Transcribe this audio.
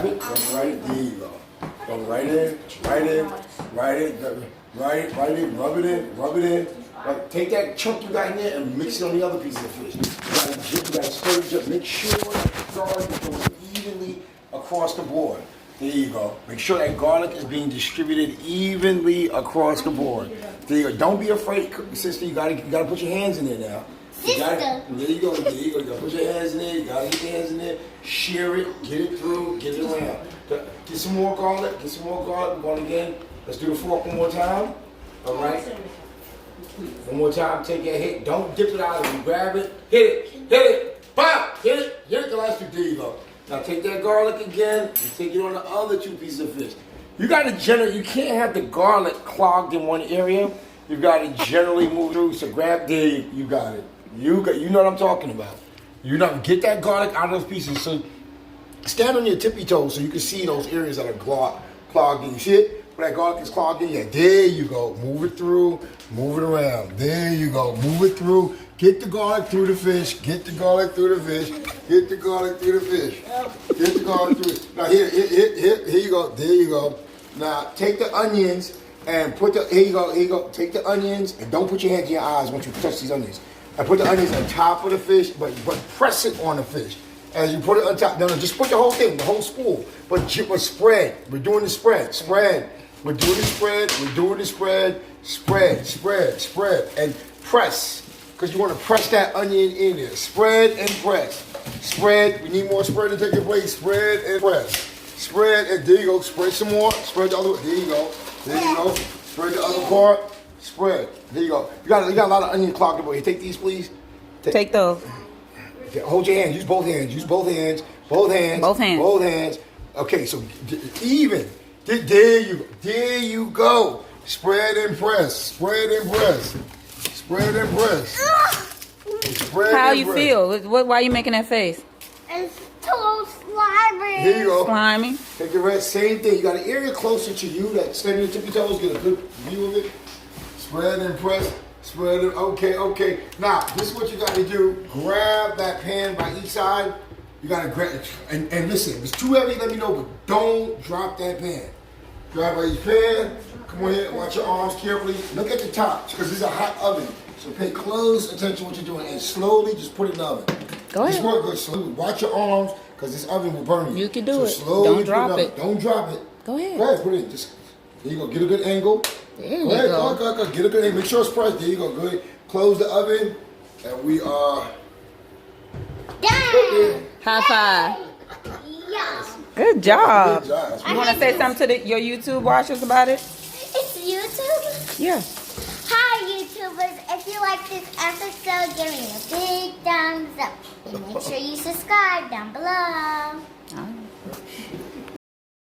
grab it, right it, there you go. Go right in, right in, right in, right in, rub it in, rub it in. Right, take that chunk you got in there and mix it on the other piece of fish. You gotta stir it up. Make sure that garlic is going evenly across the board. There you go. Make sure that garlic is being distributed evenly across the board. There you go. Don't be afraid, sister. You gotta put your hands in there now. There you go. There you go. You gotta put your hands in there. You gotta get your hands in there. Shear it. Get it through. Get it around. Get some more garlic. Get some more garlic. We're going again. Let's do the fork one more time. All right. One more time. Take your hit. Don't dip it out of it. Grab it. Hit it. Hit it. Pop. Hit it. Hit it the last two. There you go. Now take that garlic again and take it on the other two pieces of fish. You got to generally, you can't have the garlic clogged in one area. You got to generally move through. So grab there, you got it. You know what I'm talking about. You know, get that garlic out of those pieces. So stand on your tippy toes so you can see those areas that are clogged in. You see it? Where that garlic is clogged in, yeah, there you go. Move it through, move it around. There you go. Move it through. Get the garlic through the fish. Get the garlic through the fish. Get the garlic through the fish. Get the garlic through it. Now here you go. There you go. Now take the onions and put the, here you go. Take the onions and don't put your hands in your eyes once you touch these onions. And put the onions on top of the fish, but press it on the fish. As you put it on top, no, just put the whole thing, the whole spool. But spread. We're doing the spread. Spread. We're doing the spread. We're doing the spread. Spread, spread, spread. And press. Because you want to press that onion in there. Spread and press. Spread. We need more spread to take your plate. Spread and press. Spread and there you go. Spread some more. Spread the other way. There you go. There you go. Spread the other part. Spread. There you go. You got a lot of onion clogged up. You take these, please. Take those. Hold your hands. Use both hands. Use both hands. Both hands. Both hands. Both hands. Okay, so even. There you go. There you go. Spread and press. Spread and press. Spread and press. Spread How and you press. feel? Why are you making that face? It's so slimy. Here you go. Slimy. Take the rest. Same thing. You got an area closer to you that stand on your tippy toes. Get a good view of it. Spread and press. Spread it. Okay. Now, this is what you got to do. Grab that pan by each side. You got to grab it. And listen, if it's too heavy, let me know, but don't drop that pan. Grab by each pan. Come on here. Watch your arms carefully. Look at the top, because this is a hot oven. So pay close attention to what you're doing and slowly just put it in the oven. Go ahead. Just work good. Slowly. Watch your arms, because this oven will burn you. You can do so it. Slowly Don't drop it. Don't drop it. Go ahead. Go ahead. Put it in. Just, there you go. Get a good angle. There you go. Ahead, go. go. Get a good angle. Make sure it's pressed. There you go. Good. Close the oven. And we are... Done. High five. Yeah. Good job. Good job. You want to say something to your YouTube watchers about it? It's YouTube. Yeah. Hi, YouTubers. If you like this episode, give me a big thumbs up. And make sure you subscribe down below.